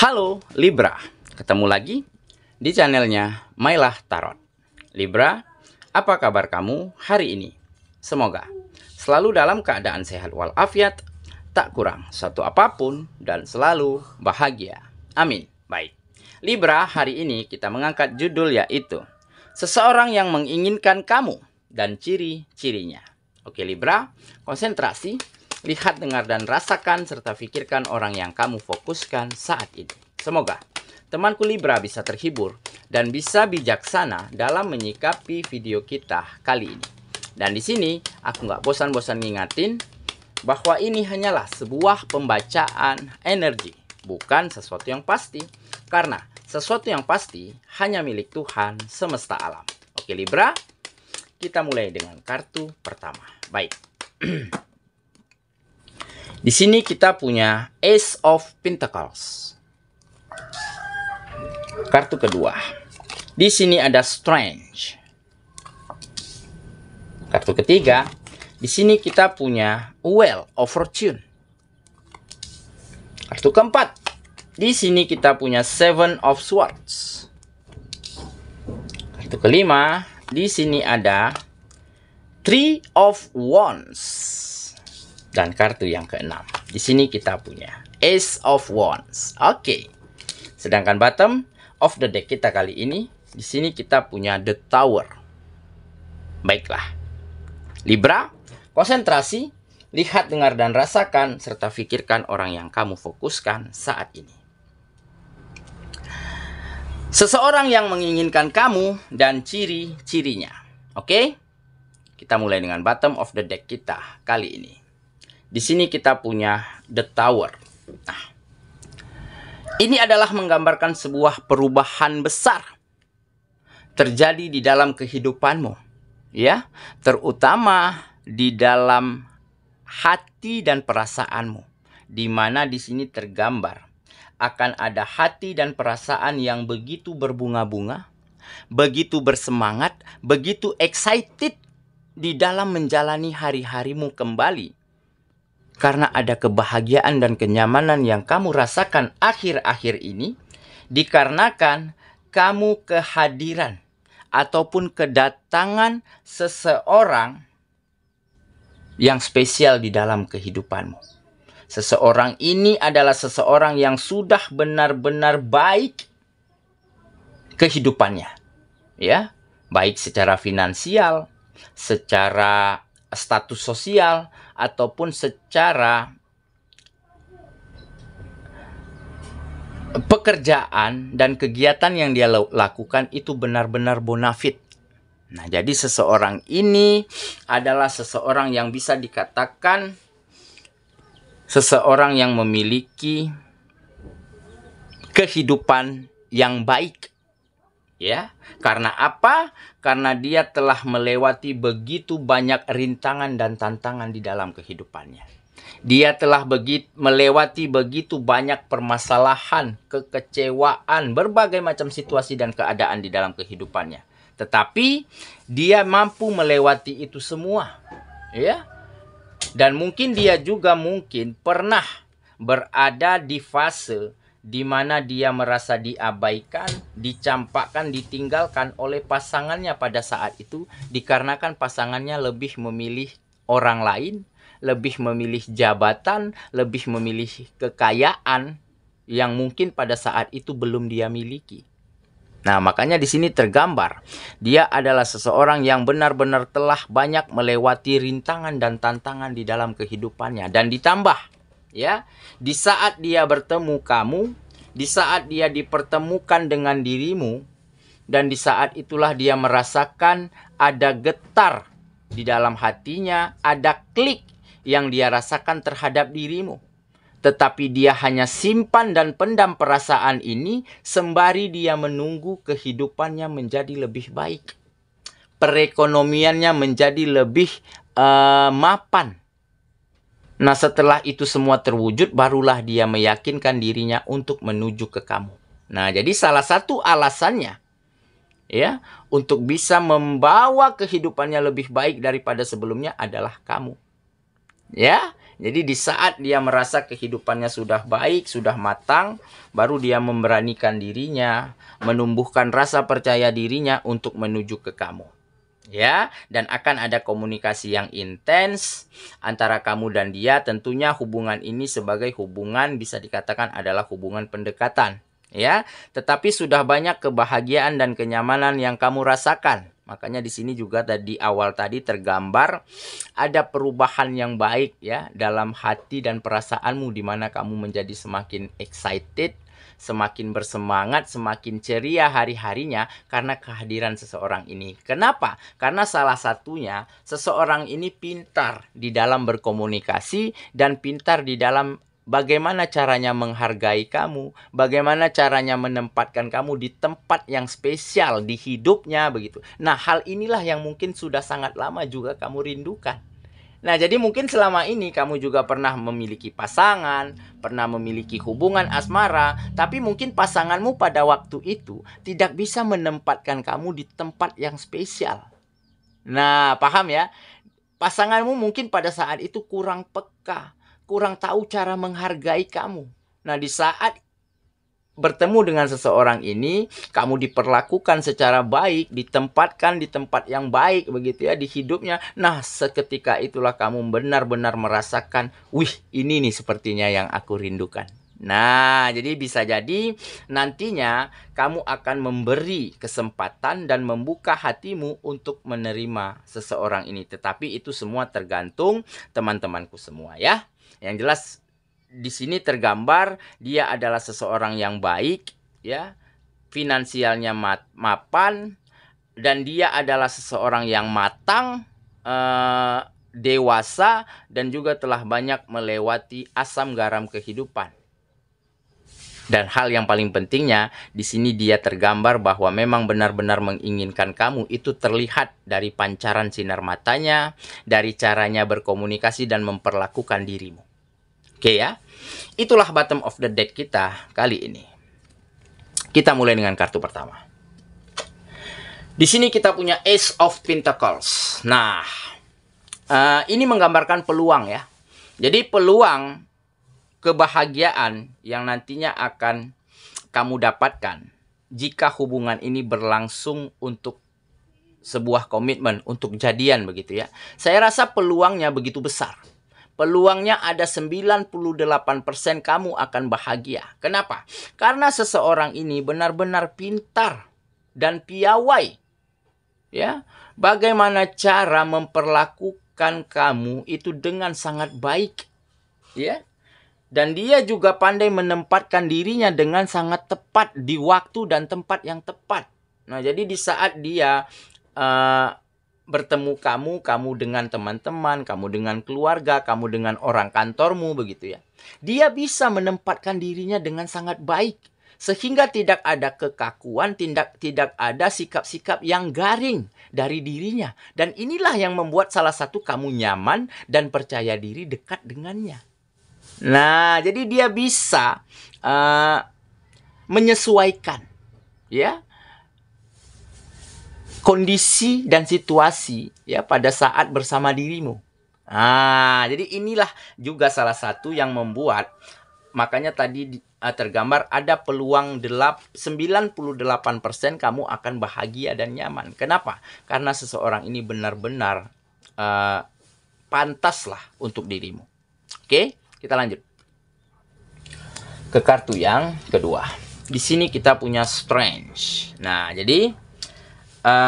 Halo Libra, ketemu lagi di channelnya Mailah Tarot. Libra, apa kabar kamu hari ini? Semoga selalu dalam keadaan sehat walafiat, tak kurang suatu apapun, dan selalu bahagia. Amin. Baik, Libra, hari ini kita mengangkat judul yaitu Seseorang yang menginginkan kamu dan ciri-cirinya. Oke Libra, konsentrasi. Lihat, dengar, dan rasakan, serta pikirkan orang yang kamu fokuskan saat ini. Semoga temanku Libra bisa terhibur dan bisa bijaksana dalam menyikapi video kita kali ini. Dan di sini aku nggak bosan-bosan ngingatin bahwa ini hanyalah sebuah pembacaan energi, bukan sesuatu yang pasti. Karena sesuatu yang pasti hanya milik Tuhan semesta alam. Oke Libra, kita mulai dengan kartu pertama. Baik. Di sini kita punya Ace of Pentacles. Kartu kedua. Di sini ada Strange. Kartu ketiga. Di sini kita punya Wheel of Fortune. Kartu keempat. Di sini kita punya Seven of Swords. Kartu kelima. Di sini ada Three of Wands. Dan kartu yang keenam, di sini kita punya Ace of Wands. Oke. Sedangkan bottom of the deck kita kali ini, di sini kita punya The Tower. Baiklah. Libra, konsentrasi, lihat, dengar, dan rasakan, serta pikirkan orang yang kamu fokuskan saat ini. Seseorang yang menginginkan kamu dan ciri-cirinya. Oke? Kita mulai dengan bottom of the deck kita kali ini. Di sini kita punya The Tower. Nah, ini adalah menggambarkan sebuah perubahan besar terjadi di dalam kehidupanmu, ya, terutama di dalam hati dan perasaanmu, di mana di sini tergambar akan ada hati dan perasaan yang begitu berbunga-bunga, begitu bersemangat, begitu excited di dalam menjalani hari-harimu kembali. Karena ada kebahagiaan dan kenyamanan yang kamu rasakan akhir-akhir ini, dikarenakan kamu kehadiran ataupun kedatangan seseorang yang spesial di dalam kehidupanmu. Seseorang ini adalah seseorang yang sudah benar-benar baik kehidupannya, ya, baik secara finansial, secara status sosial, ataupun secara pekerjaan dan kegiatan yang dia lakukan itu benar-benar bonafit. Nah, jadi seseorang ini adalah seseorang yang bisa dikatakan seseorang yang memiliki kehidupan yang baik. Ya, karena apa? Karena dia telah melewati begitu banyak rintangan dan tantangan di dalam kehidupannya. Dia telah melewati begitu banyak permasalahan, kekecewaan, berbagai macam situasi dan keadaan di dalam kehidupannya. Tetapi dia mampu melewati itu semua, ya. Dan mungkin dia juga pernah berada di fase di mana dia merasa diabaikan, dicampakkan, ditinggalkan oleh pasangannya pada saat itu, dikarenakan pasangannya lebih memilih orang lain, lebih memilih jabatan, lebih memilih kekayaan yang mungkin pada saat itu belum dia miliki. Nah, makanya di sini tergambar dia adalah seseorang yang benar-benar telah banyak melewati rintangan dan tantangan di dalam kehidupannya. Dan ditambah, ya, di saat dia bertemu kamu, di saat dia dipertemukan dengan dirimu, dan di saat itulah dia merasakan ada getar di dalam hatinya, ada klik yang dia rasakan terhadap dirimu. Tetapi dia hanya simpan dan pendam perasaan ini sembari dia menunggu kehidupannya menjadi lebih baik. Perekonomiannya menjadi lebih mapan. Nah, setelah itu semua terwujud, barulah dia meyakinkan dirinya untuk menuju ke kamu. Nah, jadi salah satu alasannya, ya, untuk bisa membawa kehidupannya lebih baik daripada sebelumnya adalah kamu. Ya, Jadi di saat dia merasa kehidupannya sudah baik, sudah matang, baru dia memberanikan dirinya, menumbuhkan rasa percaya dirinya untuk menuju ke kamu. Ya, dan akan ada komunikasi yang intens antara kamu dan dia. Tentunya hubungan ini sebagai hubungan bisa dikatakan adalah hubungan pendekatan. Ya, tetapi sudah banyak kebahagiaan dan kenyamanan yang kamu rasakan. Makanya di sini juga tadi awal tadi tergambar ada perubahan yang baik ya dalam hati dan perasaanmu, di mana kamu menjadi semakin excited, semakin bersemangat, semakin ceria hari-harinya karena kehadiran seseorang ini. Kenapa? Karena salah satunya seseorang ini pintar di dalam berkomunikasi dan pintar di dalam bagaimana caranya menghargai kamu, bagaimana caranya menempatkan kamu di tempat yang spesial di hidupnya begitu. Nah, hal inilah yang mungkin sudah sangat lama juga kamu rindukan. Nah, jadi mungkin selama ini kamu juga pernah memiliki pasangan, pernah memiliki hubungan asmara, tapi mungkin pasanganmu pada waktu itu tidak bisa menempatkan kamu di tempat yang spesial. Nah, paham ya? Pasanganmu mungkin pada saat itu kurang peka, kurang tahu cara menghargai kamu. Nah, di saat bertemu dengan seseorang ini, kamu diperlakukan secara baik, ditempatkan di tempat yang baik begitu ya di hidupnya. Nah, seketika itulah kamu benar-benar merasakan, wih, ini nih sepertinya yang aku rindukan. Nah, jadi bisa jadi nantinya kamu akan memberi kesempatan dan membuka hatimu untuk menerima seseorang ini. Tetapi itu semua tergantung teman-temanku semua ya. Yang jelas di sini tergambar dia adalah seseorang yang baik ya, finansialnya mapan, dan dia adalah seseorang yang matang, dewasa, dan juga telah banyak melewati asam garam kehidupan. Dan hal yang paling pentingnya di sini dia tergambar bahwa memang benar-benar menginginkan kamu. Itu terlihat dari pancaran sinar matanya, dari caranya berkomunikasi dan memperlakukan dirimu. Oke ya, itulah bottom of the deck kita kali ini. Kita mulai dengan kartu pertama. Di sini kita punya Ace of Pentacles. Nah, ini menggambarkan peluang ya. Jadi peluang kebahagiaan yang nantinya akan kamu dapatkan jika hubungan ini berlangsung untuk sebuah komitmen, untuk jadian begitu ya. Saya rasa peluangnya begitu besar. Peluangnya ada 98% kamu akan bahagia. Kenapa? Karena seseorang ini benar-benar pintar dan piawai. Ya, bagaimana cara memperlakukan kamu itu dengan sangat baik. Ya. Dan dia juga pandai menempatkan dirinya dengan sangat tepat di waktu dan tempat yang tepat. Nah, jadi di saat dia bertemu kamu dengan teman-teman, kamu dengan keluarga, kamu dengan orang kantormu begitu ya. Dia bisa menempatkan dirinya dengan sangat baik sehingga tidak ada kekakuan, tidak ada sikap-sikap yang garing dari dirinya. Dan inilah yang membuat salah satu kamu nyaman dan percaya diri dekat dengannya. Nah, jadi dia bisa menyesuaikan ya kondisi dan situasi ya pada saat bersama dirimu. Nah, jadi inilah juga salah satu yang membuat, makanya tadi tergambar ada peluang 98% kamu akan bahagia dan nyaman. Kenapa? Karena seseorang ini benar-benar pantaslah untuk dirimu. Oke, kita lanjut ke kartu yang kedua. Di sini kita punya Strange. Nah, jadi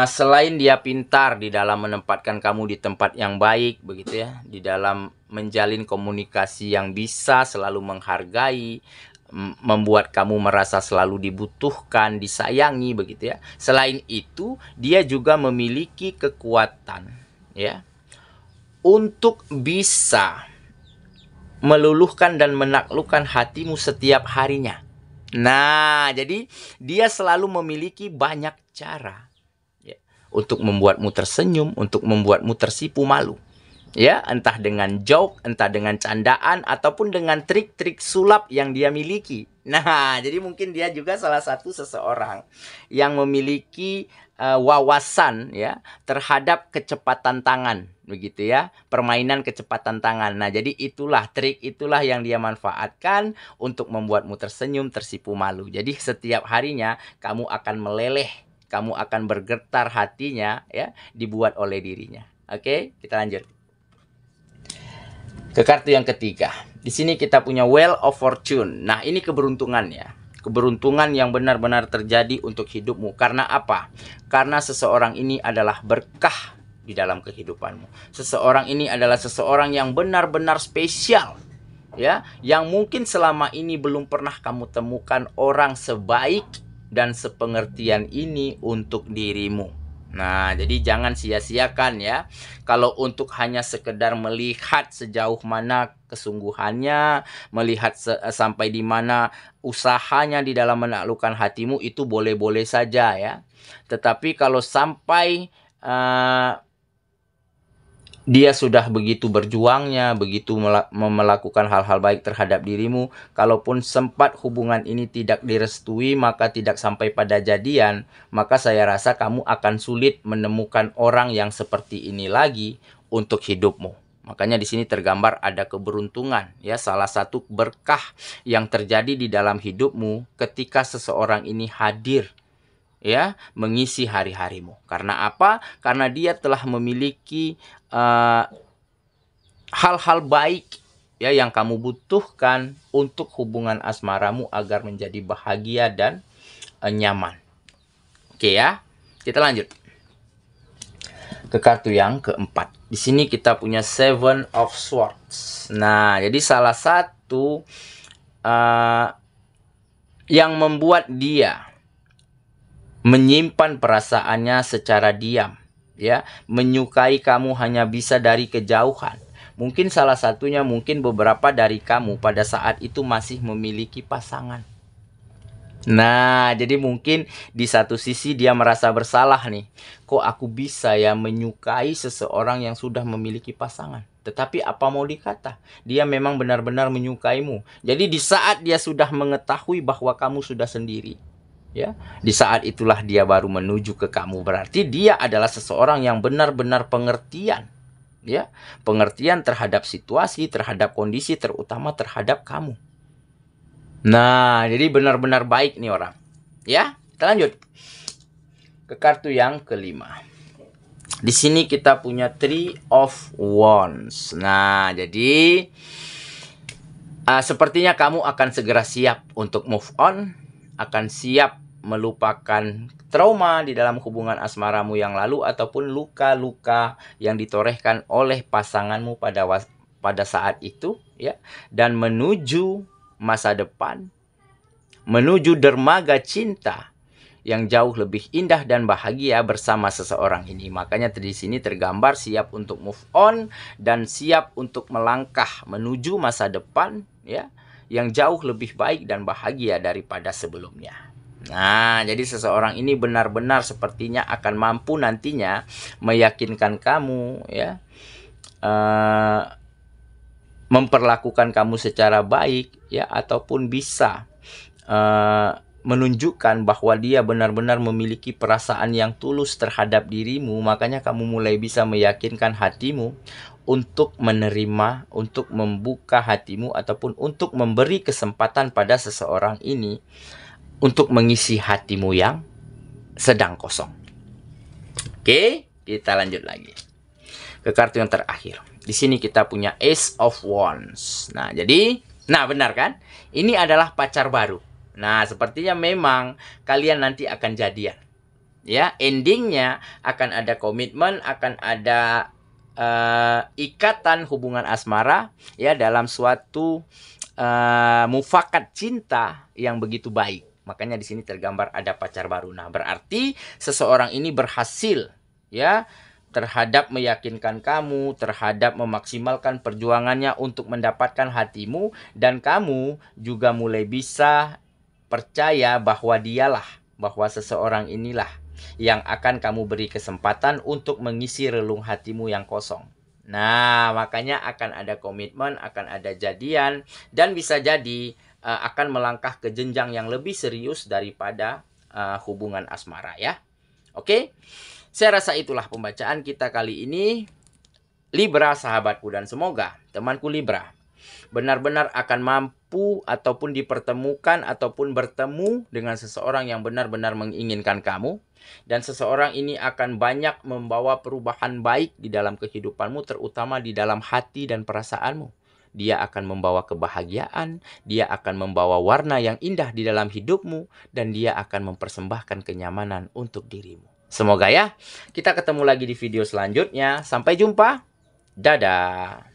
selain dia pintar di dalam menempatkan kamu di tempat yang baik begitu ya, di dalam menjalin komunikasi yang bisa selalu menghargai, membuat kamu merasa selalu dibutuhkan, disayangi begitu ya. Selain itu, dia juga memiliki kekuatan ya untuk bisa meluluhkan dan menaklukkan hatimu setiap harinya. Nah, jadi dia selalu memiliki banyak cara untuk membuatmu tersenyum, untuk membuatmu tersipu malu. Ya, entah dengan joke, entah dengan candaan, ataupun dengan trik-trik sulap yang dia miliki. Nah, jadi mungkin dia juga salah satu seseorang yang memiliki wawasan ya terhadap kecepatan tangan, begitu ya, permainan kecepatan tangan. Nah, jadi itulah trik, itulah yang dia manfaatkan untuk membuatmu tersenyum, tersipu malu. Jadi setiap harinya kamu akan meleleh, kamu akan bergetar hatinya ya, dibuat oleh dirinya. Oke, kita lanjut ke kartu yang ketiga. Di sini kita punya Wheel of Fortune. Nah, ini keberuntungannya. Keberuntungan yang benar-benar terjadi untuk hidupmu. Karena apa? Karena seseorang ini adalah berkah di dalam kehidupanmu. Seseorang ini adalah seseorang yang benar-benar spesial. Ya, yang mungkin selama ini belum pernah kamu temukan orang sebaik dan sepengertian ini untuk dirimu. Nah, jadi jangan sia-siakan ya. Kalau untuk hanya sekedar melihat sejauh mana kesungguhannya, melihat sampai di mana usahanya di dalam menaklukkan hatimu, itu boleh-boleh saja ya. Tetapi kalau sampai dia sudah begitu berjuangnya, begitu melakukan hal-hal baik terhadap dirimu, kalaupun sempat hubungan ini tidak direstui, maka tidak sampai pada jadian, maka saya rasa kamu akan sulit menemukan orang yang seperti ini lagi untuk hidupmu. Makanya di sini tergambar ada keberuntungan, ya, salah satu berkah yang terjadi di dalam hidupmu ketika seseorang ini hadir, ya, mengisi hari-harimu. Karena apa? Karena dia telah memiliki hal-hal baik ya yang kamu butuhkan untuk hubungan asmaramu agar menjadi bahagia dan nyaman. Oke ya, kita lanjut ke kartu yang keempat. Di sini kita punya Seven of Swords. Nah, jadi salah satu yang membuat dia menyimpan perasaannya secara diam, ya, menyukai kamu hanya bisa dari kejauhan. Mungkin salah satunya, mungkin beberapa dari kamu pada saat itu masih memiliki pasangan. Nah, jadi mungkin di satu sisi dia merasa bersalah nih. Kok aku bisa ya menyukai seseorang yang sudah memiliki pasangan? Tetapi apa mau dikata? Dia memang benar-benar menyukaimu. Jadi di saat dia sudah mengetahui bahwa kamu sudah sendiri, ya, di saat itulah dia baru menuju ke kamu. Berarti dia adalah seseorang yang benar-benar pengertian, ya, pengertian terhadap situasi, terhadap kondisi, terutama terhadap kamu. Nah, jadi benar-benar baik nih orang. Ya, kita lanjut ke kartu yang kelima. Di sini kita punya Three of Wands. Nah, jadi sepertinya kamu akan segera siap untuk move on, akan siap melupakan trauma di dalam hubungan asmaramu yang lalu ataupun luka-luka yang ditorehkan oleh pasanganmu pada saat itu, ya, dan menuju masa depan, menuju dermaga cinta yang jauh lebih indah dan bahagia bersama seseorang ini. Makanya di sini tergambar siap untuk move on dan siap untuk melangkah menuju masa depan, ya, yang jauh lebih baik dan bahagia daripada sebelumnya. Nah, jadi seseorang ini benar-benar sepertinya akan mampu nantinya meyakinkan kamu, ya, memperlakukan kamu secara baik, ya, ataupun bisa menunjukkan bahwa dia benar-benar memiliki perasaan yang tulus terhadap dirimu. Makanya kamu mulai bisa meyakinkan hatimu untuk menerima, untuk membuka hatimu, ataupun untuk memberi kesempatan pada seseorang ini untuk mengisi hatimu yang sedang kosong. Oke, kita lanjut lagi ke kartu yang terakhir. Di sini kita punya Ace of Wands. Nah, jadi, benar kan? Ini adalah pacar baru. Nah, sepertinya memang kalian nanti akan jadian. Ya, endingnya akan ada komitmen, akan ada ikatan hubungan asmara, ya, dalam suatu mufakat cinta yang begitu baik. Makanya di sini tergambar ada pacar baru. Nah, berarti seseorang ini berhasil, ya, terhadap meyakinkan kamu, terhadap memaksimalkan perjuangannya untuk mendapatkan hatimu, dan kamu juga mulai bisa percaya bahwa bahwa seseorang inilah yang akan kamu beri kesempatan untuk mengisi relung hatimu yang kosong. Nah, makanya akan ada komitmen, akan ada jadian, dan bisa jadi akan melangkah ke jenjang yang lebih serius daripada hubungan asmara ya. Oke, saya rasa itulah pembacaan kita kali ini. Libra sahabatku, dan semoga temanku Libra benar-benar akan mampu ataupun dipertemukan ataupun bertemu dengan seseorang yang benar-benar menginginkan kamu. Dan seseorang ini akan banyak membawa perubahan baik di dalam kehidupanmu, terutama di dalam hati dan perasaanmu. Dia akan membawa kebahagiaan, dia akan membawa warna yang indah di dalam hidupmu, dan dia akan mempersembahkan kenyamanan untuk dirimu. Semoga ya, kita ketemu lagi di video selanjutnya. Sampai jumpa. Dadah.